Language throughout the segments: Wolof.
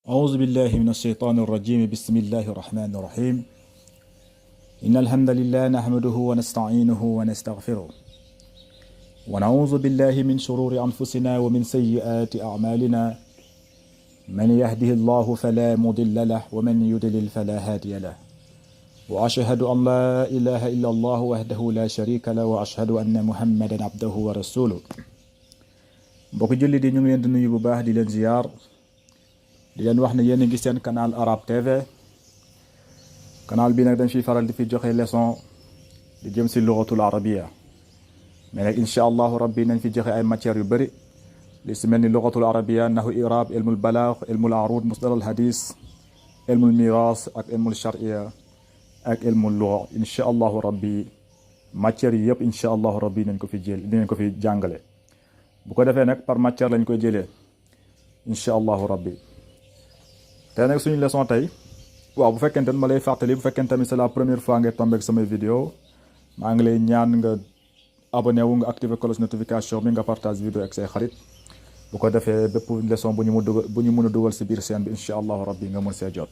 أعوذ بالله من الشيطان الرجيم بسم الله الرحمن الرحيم إن الحمد لله نحمده ونستعينه ونستغفره ونعوذ بالله من شرور أنفسنا ومن سيئات أعمالنا من يهده الله فلا مضل له ومن يضلل فلا هادي له وأشهد أن لا إله إلا الله وحده لا شريك له وأشهد أن محمدا عبده ورسوله mbokk julli di ñu ngi leen di nuyu bu baax di leen ziyaar di leen wax ne yéen a ngi seen canal Arabe TV canal bi nag dañ fiy faral di fi joxe leçon di jëm si lugatul arabiya mais nag incha allahu rabbi nañ fi joxe ay matières yu bëri li si mel ni lugatul arabiya nahu irab ilmul balagh ilmul arud musdar al hadis ilmul miras ak ilmul sharia ak ilmul lugha incha allahu rabbi matières yi yëpp incha allahu rabbi nañ ko fi dinañ ko fi jàngale bu ko defee nag par matière lañ koy jëlee incha allahu rabbi tey nag suñu leçon tey waaw bu fekkente ne ma lay fàttali bu fekkente tamit c'est la première fois ngay tombé ak samay vidéo maa ngi lay ñaan nga abonné wu nga activé cloche notification bi nga partage vidéo ak say xarit bu ko defee bépp leçon bu ñu mën a dugal si biir chaîne bi incha allahu rabbi nga mën see jot.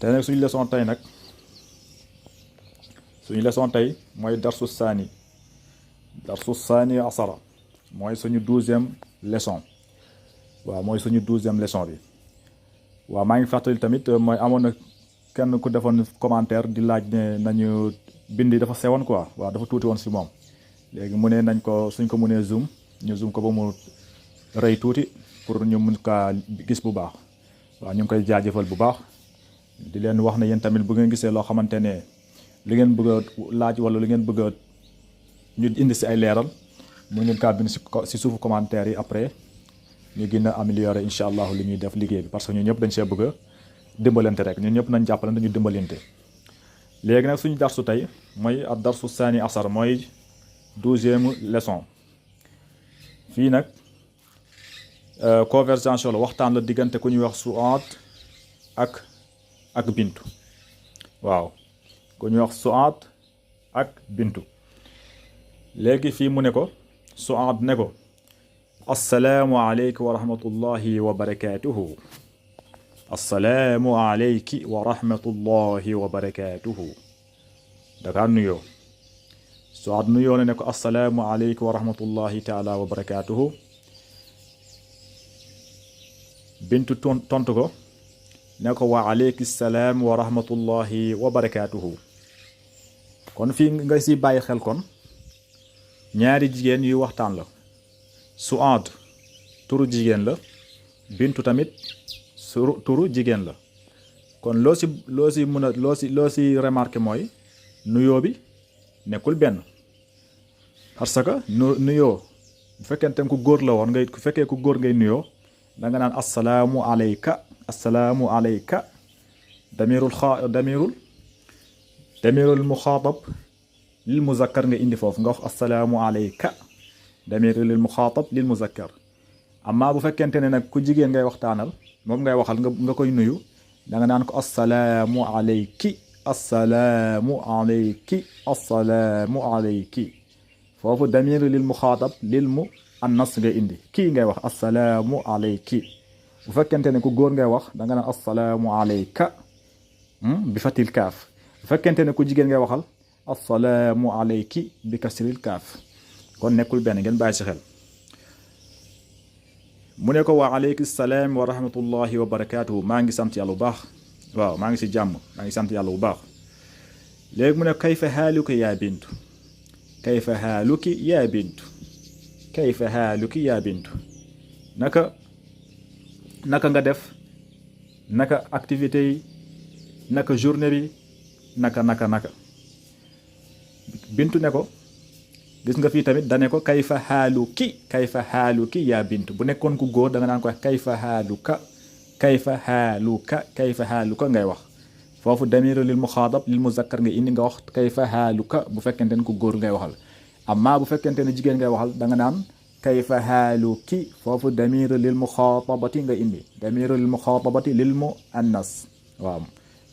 tey nag suñu leçon tey mooy darsu saani asara mooy suñu 12e leçon waaw mooy suñu 12e leçon bi. waaw maa ngi fàttali tamit mooy amoon na kenn ku defoon commentaire di laaj ne nañu bindi dafa sewoon quoi waaw dafa tuuti woon si moom léegi mu ne nañ ko suñ ko mënee zoom ko ba mu rëy tuuti pour ñu mun kaa gis bu baax waaw ñu ngi koy jaajëfal bu baax di leen wax ne yéen tamit bu ngeen gisee loo xamante ne li ngeen bëgg a laaj wala li ngeen bëgg a ñu indi si ay leeral mun ngeen kaa bind si suufu commentaire yi après ñu gën a améliorer incha allah li ñuy def liggéey bi parce que ñun ñëpp dañ see bëgg a dimbalante rek ñun ñëpp nañ jàppalante ñu dimbalante. léegi nag suñu darsu tey mooy ad darsu saani asar mooy 12e leçon fii nag conversation la waxtaan la diggante ku ñuy wax Suaad ak Bintu waaw ku ñuy wax Suaad ak Bintu léegi fii mu ne ko Suaad ne ko assalaamu aleyki wa rahmatullahi wa barakaatuhu assalaamu aleyki wa rahmatullahi wa barakaatuhu dakaa nuyoo Suaad nuyoo ne ko assalaamu aleyki wa rahmatullahi taala wa barakaatuhu Bintu tontu ko ne ko wa aleyki salaam wa rahmatullahi wa barakaatuhu kon fii nga si bàyyi xel kon ñaari jigéen yuy waxtaan la Suaad turu jigéen la Bintu tamit turu jigéen la kon loo si remarqué mooy nuyoo bi nekkul benn parce que nuyoo bu fekkente ku góor la woon ku fekkee ku góor ngay nuyoo da nga naan assalaamu alayka damirul muxaatab lil muzakkar nga indi foofu nga wax assalaamu alayka damir lil muxaatab lil muzakkar amma bu fekkente ne nag ku jigéen ngay waxtaanal moom ngay waxal nga koy nuyu da nga naan ko assalaamu alayki foofu damir lil muxaatab lil mu annas ngay indi kii ngay wax assalaamu alayki bu fekkente ne ku góor ngay wax da nga naan assalaamu alayka bi fatil kaaf bu fekkente ne ku jigéen ngay waxal assalaamu alayki bi kasril kaaf kon nekkul benn ngeen bàyyi si xel mu ne ko wa aleyki salaam wa rahmatullahi wa barakaatuhu maa ngi sant yàlla bu baax waaw maa ngi si jàmm maa ngi sant yàlla bu baax léegi mu ne kayfa haaluki yaa bintu naka nga def naka activité yi naka journée bi naka Bintu ne ko gis nga fii tamit dane ko kayfa haaluki yaa Bintu bu nekkoon ku góor da nga naan ko kayfa haaluka ngay wax foofu damir lil muxaatab lil muzakkar nga indi nga wax kayfa haaluka bu fekkente ne ku góor ngay waxal amma bu fekkente ne jigéen ngay waxal da nga naan kayfa haaluki foofu damir lil muxaatabati nga indi damir lil muxaatabati lil mu annas waaw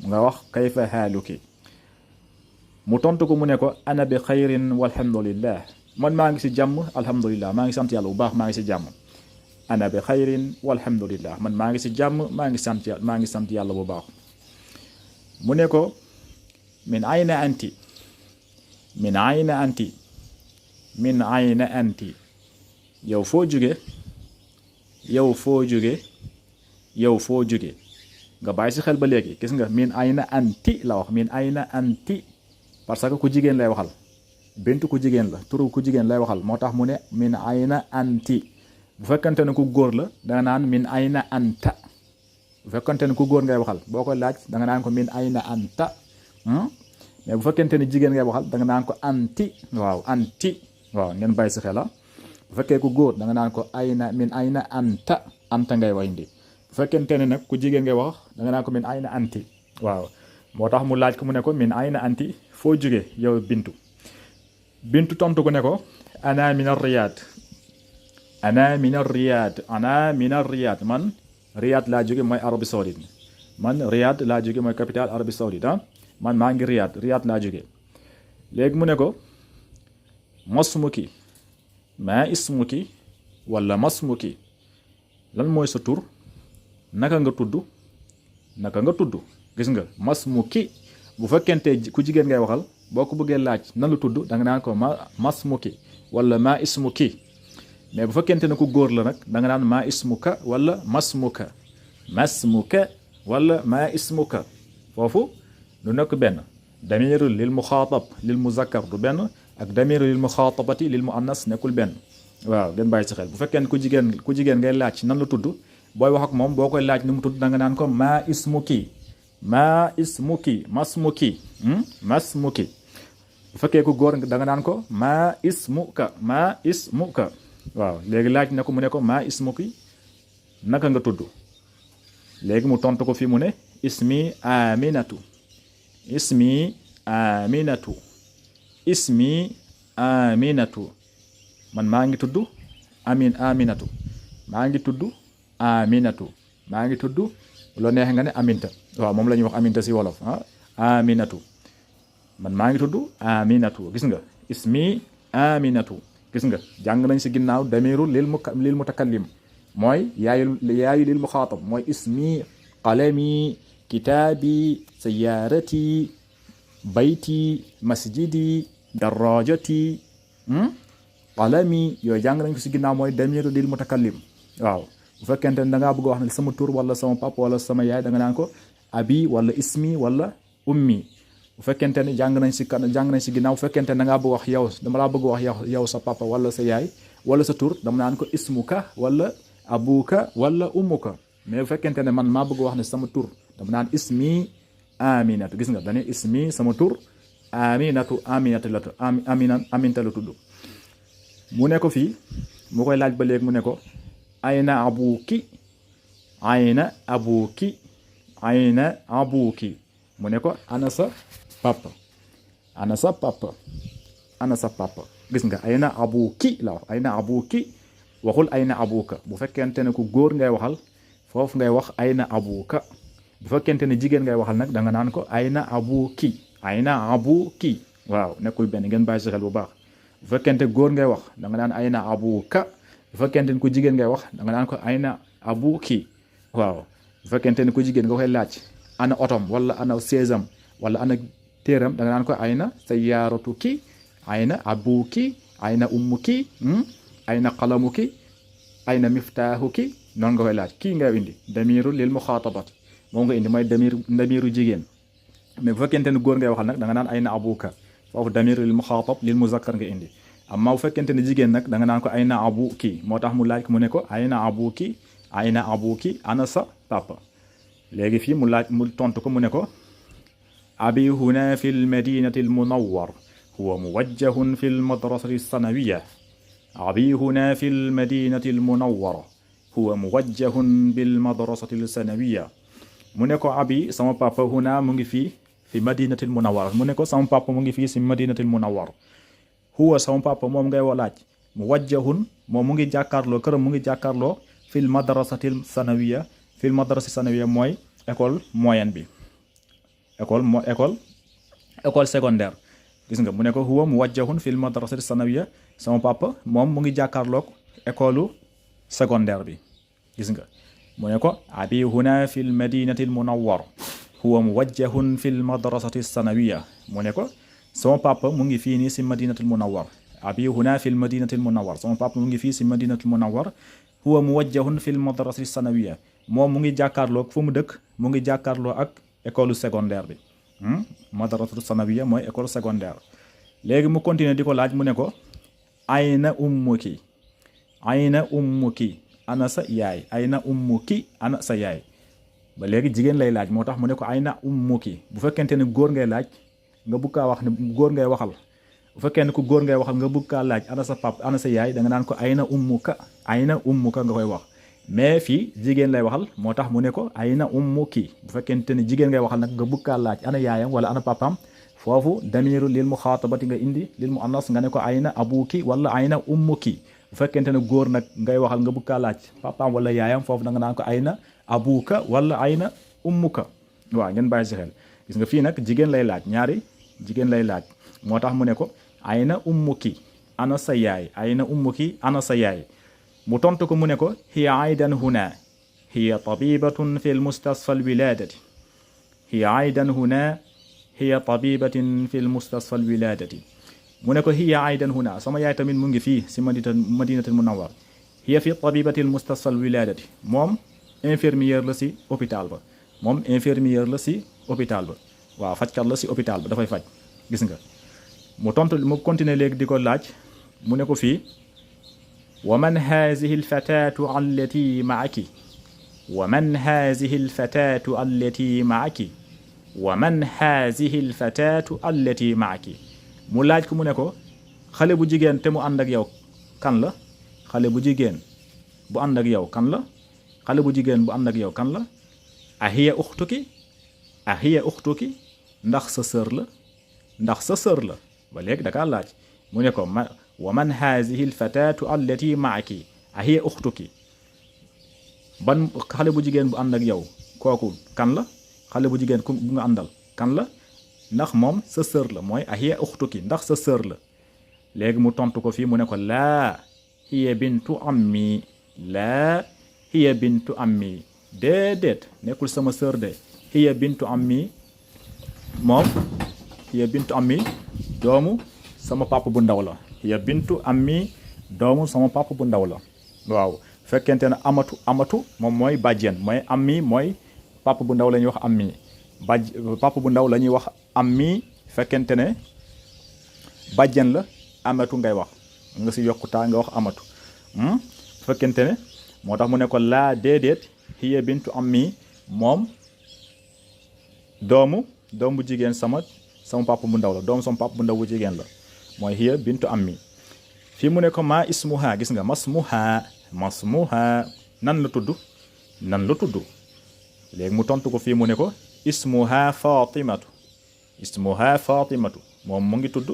nga wax kayfa haaluki mu tontu ko mu ne ko ana bi xayrin walhamdulillah man maa ngi si jàmm alhamdulillah maa ngi sant yàlla bu baax maa ngi si jàmm ana bi xayrin walhamdulillah man maa ngi si jàmm maa ngi sant yàlla bu baax. mu ne ko min ayna anti min ayna anti min ayna anti yow foo jóge yow foo jóge yow foo jóge nga bàyyi si xel ba léegi gis nga min ayna anti la wax min ayna anti parce que ku jigéen lay waxal bintu ku jigéen la turu ku jigéen lay waxal moo tax mu ne min ayna anti. bu fekkante ne ku góor la danga naan min ayna anta bu fekkante ne ku góor ngay waxal boo ko laaj danga naan ko min ayna anta mais bu fekkente ne jigéen ngay waxal danga naan ko anti anti ngeen bàyyi si xel bu fekkee ku góor danga naan ko ayna min ayna anta ngay wax indi bu fekkente ne nag ku jigéen ngay wax danga naan ko min ayna anti moo tax mu laaj ko mu ne ko min ayna anti foo jóge yow bintu tontu ko ne ko ana min ar-Riyad ana min ar-Riyad man Riyad laa jóge mooy Arabie Saoudite man Riyad laa jóge mooy capitale Arabie Saoudite man maa ngi Riyad laa jóge léegi mu ne ko masmuki maa ismuki wala masmuki lan mooy sa tur naka nga tudd gis nga masmuki bu fekkente ku jigéen ngay waxal boo ko bëggee laaj nan la tudd da nga naan ko masmuki wala maa ismuki mais bu fekkente ne ku góor la nag da nga naan maa ismuka wala masmuka wala maa ismuka foofu du nekk benn damiru lil muxaatab lil muzakkar du benn ak damiru lil muxaatabati lil muannas nekkul benn ngeen bàyyi si xel bu fekkee ne ku jigéen ngay laaj nan la tudd booy wax ak moom boo koy laaj ni mu tudd da nga naan ko maa ismuki masmuki bu fekkee ku góor da nga naan ko maa ismuka léegi laaj na ko mu ne ko maa ismuki naka nga tudd léegi mu tontu ko fii mu ne ismi aminatu man maa ngi tudd aminatu maa ngi tudd loo neexee nga ne aminta moom la ñuy wax aminta si wolof aminatu man maa ngi tudd aminatu gis nga ismi aminatu gis nga jàng nañ si ginnaaw damiru lil mutakallim mooy yaayu lil muxaatab mooy ismi qalami kitaabi sayaarati bayti masjidi darajati qalami yooyu jàng nañ ko si ginnaaw mooy damiru lil mutakallim bu fekkente ne da ngaa bëgg a wax ne sama tur wala sama papa wala sama yaay da nga naan ko abi wala ismi wala ummi bu fekkente ne jàng nañ si ginnaaw bu fekkente ne da ngaa bëgg wax dama laa bëgg wax yow sa papa wala sa yaay wala sa tur dama naan ko ismuka wala abuka wala ummuka mais bu fekkente ne man maa bëgg wax ne sama tur dama naan ismi aminatu gis nga dane ismi sama tur aminatu aminta la tudd mu ne ko fii mu koy laaj ba léegi mu ne ko ayna abuki mu ne ko ana sa papa gis nga ayna abuki la wax ayna abuki waxul ayna abuka bu fekkente ne ku góor ngay waxal foofu ngay wax ayna abuka bu fekkente ne jigéen ngay waxal nag da nga naan ko ayna abuki nekkul benn ngeen bàyyi si xel bu baax bu fekkente góor ngay wax da nga naan ayna abuka bu fekkente ne ku jigéen ngay wax da nga naan ko ayna abuki bu fekkente ne ku jigéen nga koy laaj ana otom wala ana seesam wala ana téeram da nga naan ko ayna sayyaratuki ayna abuki ayna ummuki ayna qalamuki ayna miftahuki noonu nga koy laaj kii nga indi damiru lil muxaatabat moom nga indi mooy damiru jigéen mais bu fekkente ne góor ngay waxal nag da nga naan ayna abuka foofu damiru lil muxaatab lil muzakkar nga indi amma bu fekkente ne jigéen nag da nga naan ko ayna abuki moo tax mu laaj ko mu ne ko ayna abuki ana sa papa léegi fii mu tontu ko mu ne ko abi huna fi l madinati al munawwar huwa muwajjahun fi l madrasati sanawiya abi huna fi l madinati al munawwara huwa muwajjahun bil madrasati sanawiya mu ne ko abi sama papa huna mu ngi fii fi madinati al munawwara mu ne ko sama papa mu ngi fii si madinati al munawwara huwa sama papa moom ngay walaaj muwajjahun moom mu ngi jàkkaarloo këram mu ngi jàkkaarloo fil madrasati sanawiya fil madrasati sanawiya mooy école moyenne bi école secondaire gis nga mu ne ko huwa muwajjahun fil madrasati sanawiya sama papa moom mu ngi jàkkaarloog école secondaire bi gis nga mu ne ko abi huna fi l madinati l munawwar huwa muwajjahun fi l madrasati sanawiya mu ne ko sama papa mu ngi fii nii si madinatul munawwar abi huna fi l madinatil munawwar sama papa mu ngi fii si madinatul munawwar huwa muwajjahun fi l madrasati sanawiya moom mu ngi jàkkaarloo fu mu dëkk mu ngi jàkkaarloo ak école secondaire bi madrasatu sanawiya mooy école secondaire léegi mu continuer di ko laaj mu ne ko ayna ummuki ana sa yaay ayna ummuki ana sa yaay ba léegi jigéen lay laaj moo tax mu ne ko ayna ummuki bu fekkente ne góor ngay laaj nga bëgg kaa wax ne góor ngay waxal bu fekkee ne ku góor ngay waxal nga bëgg kaa laaj ana sa pap ana sa yaay da nga naan ko ayna ummuka nga koy wax mais fii jigéen lay waxal moo tax mu ne ko ayna ummuki bu fekkente ne jigéen ngay waxal nag nga bëgg kaa laaj ana yaayam wala ana papam foofu damiru lil muxaatabati nga indi lil mu annas nga ne ko ayna abuki wala ayna ummuki bu fekkente ne góor nag ngay waxal nga bëgg kaa laaj papaam wala yaayam foofu da nga naan ko ayna abuka wala ayna ummuka waaw ngeen bàyyi si xel gis nga fii nag jigéen lay laaj ñaari jigéen lay laaj moo tax mu ne ko ayna ummuki ana sa yaay ayna ummuki ana sa yaay mu tontu ko mu ne ko hiya aydan huna hiya tabibatun fi l mustasfa al wiladati hiya aydan huna hiya tabibatin fi l mustasfa al wiladati mu ne ko hiya aydan huna sama yaay tamit mu ngi fii si madinatul munawwar hiya fi tabibatil mustasfa al wiladati moom infirmière la si hôpital ba moom infirmière la si hôpital ba waaw fajkat la si hôpital ba dafay faj gis nga mu tontu mu continuer léegi di ko laaj mu ne ko fii wa man hazihi al fatatu allati ma'aki wa man hazihi al fatatu allati ma'aki wa man hazihi al fatatu allati ma'aki mu laaj ko mu ne ko xale bu jigéen te mu ànd ak yow kan la xale bu jigéen bu ànd ak yow kan la xale bu jigéen bu ànd ak yow kan la ahiya uxtuki ndax sa sœur la ba léegi dakaa laaj mu ne ko wa man hazihi alfatatu allati maaki ahiya uxtuki ban xale bu jigéen bu ànd ak yow kooku kan la xale bu jigéen ku nga àndal kan la ndax moom sa sœur la mooy ahiya uxtuki ndax sa sœur la léegi mu tontu ko fii mu ne ko laa hiya bintu ammi déedéet nekkul sama sœur de hiya bintu ammi moom hiya bintu ammi doomu sama papa bu ndaw la hiya bintu ammi doomu sama papa bu ndaw la waaw fekkente ne amatu moom mooy bàjjen mooy ammi mooy papa bu ndaw la ñuy wax ammi papa bu ndaw la ñuy wax ammi fekkente ne bàjjen la amatu ngay wax nga si yokkutaa nga wax amatu fekkente ne moo tax mu ne ko laa déedéet hiya bintu ammi moom doomu jigéen sama papa bu ndaw la doomu sama papa bu ndaw bu jigéen la mooy hiya bintu ammi fii mu ne ko maa ismuha gis nga masmuha nan la tudd léegi mu tontu ko fii mu ne ko ismuha fatimatu moom mu ngi tudd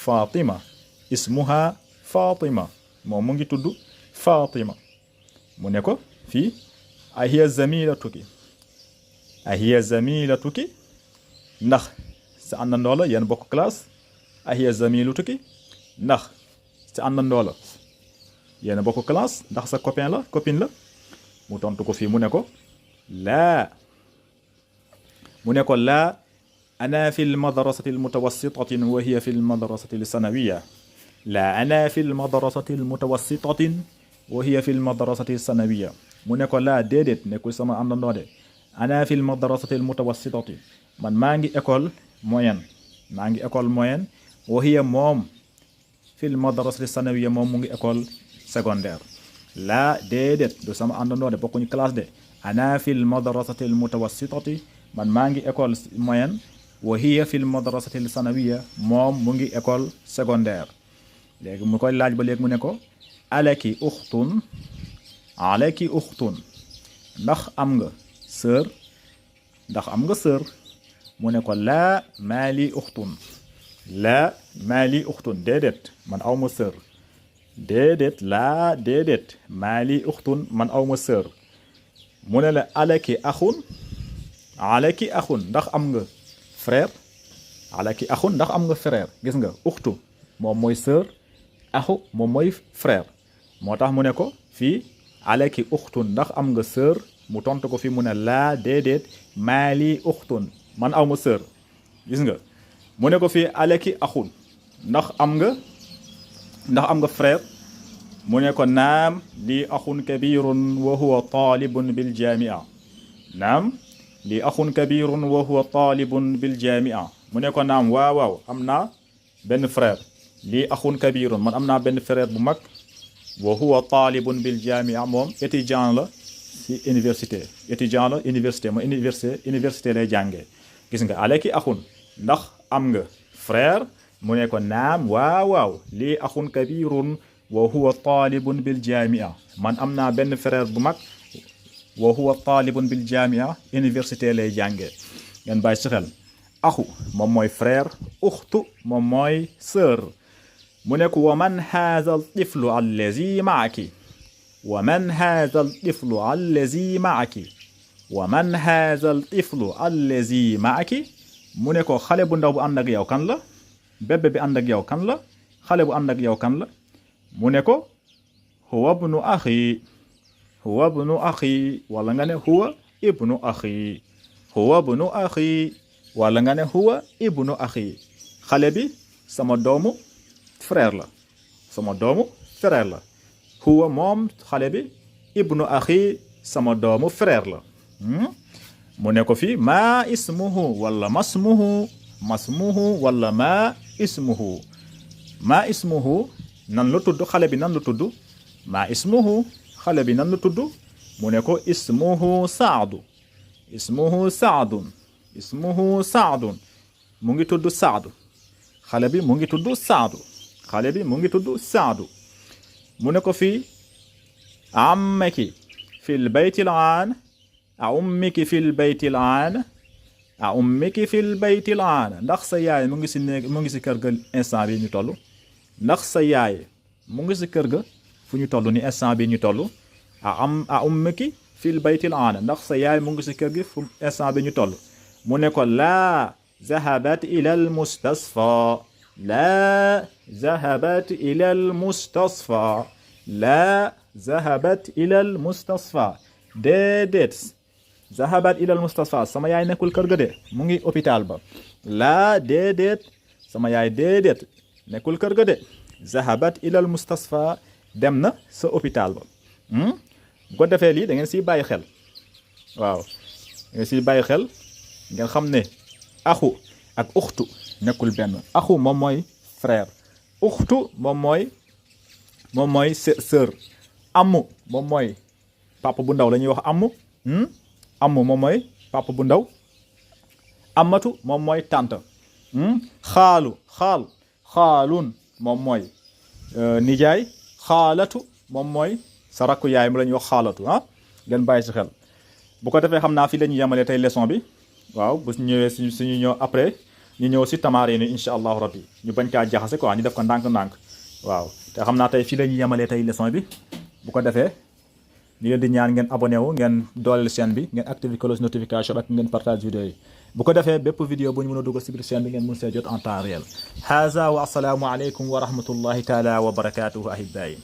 Fatima ismuha Fatima moom mu ngi tudd Fatima mu ne ko fii ahiya zamilatuki ndax sa àndandoo la yéen bokk classe ahiya zamilatuki ndax sa àndandoo la yéen bokk classe ndax sa copine la mu tontu ko fii mu ne ko laa ana fi l madrasati l mutawassitatin wa hiya fi l madrasati l sanawiya laa ana fi l madrasati l mutawassitatin wa hiya fi l madrasati l sanawiya mu ne ko laa déedéet nekkul sama àndandoo de ana fi l madrasati l mutawassitati man maa ngi école moyenne wa hiya moom fi l madrasati l sanawiya moom mu ngi école secondaire laa déedéet du sama àndandoo de bokkuñu classe de ana fi l madrasati l mutawassitati man maa ngi école moyenne wa hiya fi l madrasati l sanawiya moom mu ngi école secondaire léegi mu koy laaj ba léegi mu ne ko alaki uxtun ndax am nga sœur mu ne ko laa maali uxtun déedéet man awma sœur déedéet maali uxtun man awma sœur mu ne la alaki axun ndax am nga frère gis nga uxtu moom mooy sœur axu moom mooy frère moo tax mu ne ko fii alaki uxtun ndax am nga sœur mu tontu ko fii mu ne laa déedéet maali uxtun man aw ma sœur gis nga mu ne ko fii alaki axun ndax am nga frère mu ne ko naam lii axun kabirun wa huwa talibun bil jamia naam lii axun kabirun wa huwa talibun bil jamia mu ne ko naam waaw am naa benn frère lii axun kabirun man am naa benn frère bu mag wa huwa talibun bil jamia moom étudiant la ci université ma université lay jàngee gis nga aleki axun ndax am nga frère mu ne ko naam waaw lii axun kabirun wa huwa talibun bil jamia man am naa benn frère bu mag wa huwa talibun bil jamia université lay jàngee ngeen bàyyi ci xel axu moom mooy frère uxtu moom mooy sœur mu ne ko wa man haadha al tiflu allazi maaki wa man haadha al tiflu allazi maaki wa man haadha al tiflu allazi maaki mu ne ko xale bu ndaw bu ànd ak yow kan la bébé bi ànd ak yow kan la xale bu ànd ak yow kan la mu ne ko huwa ibnu axi wala nga ne huwa ibnu axi wala nga ne huwa ibnu axi xale bi sama doomu frère la huwa moom xale bi ibnu axi sama doomu frère la mu ne ko fii maa ismuhu wala masmuhu wala maa ismuhu nan la tudd xale bi nan la tudd maa ismuhu xale bi nan la tudd mu ne ko ismuhu saadun mu ngi tudd saadu xale bi mu ngi tudd saadu mu ne ko fii ammaki fil baytil aan ummiki fil baytil aan ndax sa yaay mu ngi si kër ga instant bi ñu toll ndax sa yaay mu ngi si kër ga fu ñu toll ni instant bi ñu toll ummiki fil baytil aan ndax sa yaay mu ngi si kër gi fu instant bi ñu toll mu ne ko laa zahabat ila al mustasfa déedéet zahabat ila al mustasfa sama yaay nekkul kër ga de mu ngi hôpital ba laa déedéet sama yaay déedéet nekkul kër ga de zahabat ila al mustasfa dem na sa hôpital ba bu ko defee lii da ngeen siy bàyyi xel waaw da ngeen siy bàyyi xel ngeen xam ne axu ak uxtu nekkul benn axu moom mooy frère uxtu moom mooy sœur amu moom mooy papa bu ndaw la ñuy wax amu moom mooy papa bu ndaw amatu moom mooy tante xaalun moom mooy nijaay xaalatu moom mooy sa rakku yaay mu la ñuy wax xaalatu ngeen bàyyi si xel bu ko defee xam naa fii la ñuy yemalee tey leçon bi waaw bu ñëwee suñu ñëw après ñu ñëw si tamarin ni incha allahu rabbi ñu bañ kaa jaxase quoi ñu def ko ndànk-ndànk waaw te xam naa tey fii la ñuy yemalee tey leçon bi bu ko defee li leen di ñaan ngeen abonné wu ngeen dooleel chaîne bi ngeen activer cloche notification ak ngeen partage vidéo yi bu ko defee bépp vidéo bu ñu mën a dugal si biir chaîne bi ngeen mën see jot en temps réel haza wa assalaamu aleykum wa rahmatullahi taala wa barakatuhu ahibayi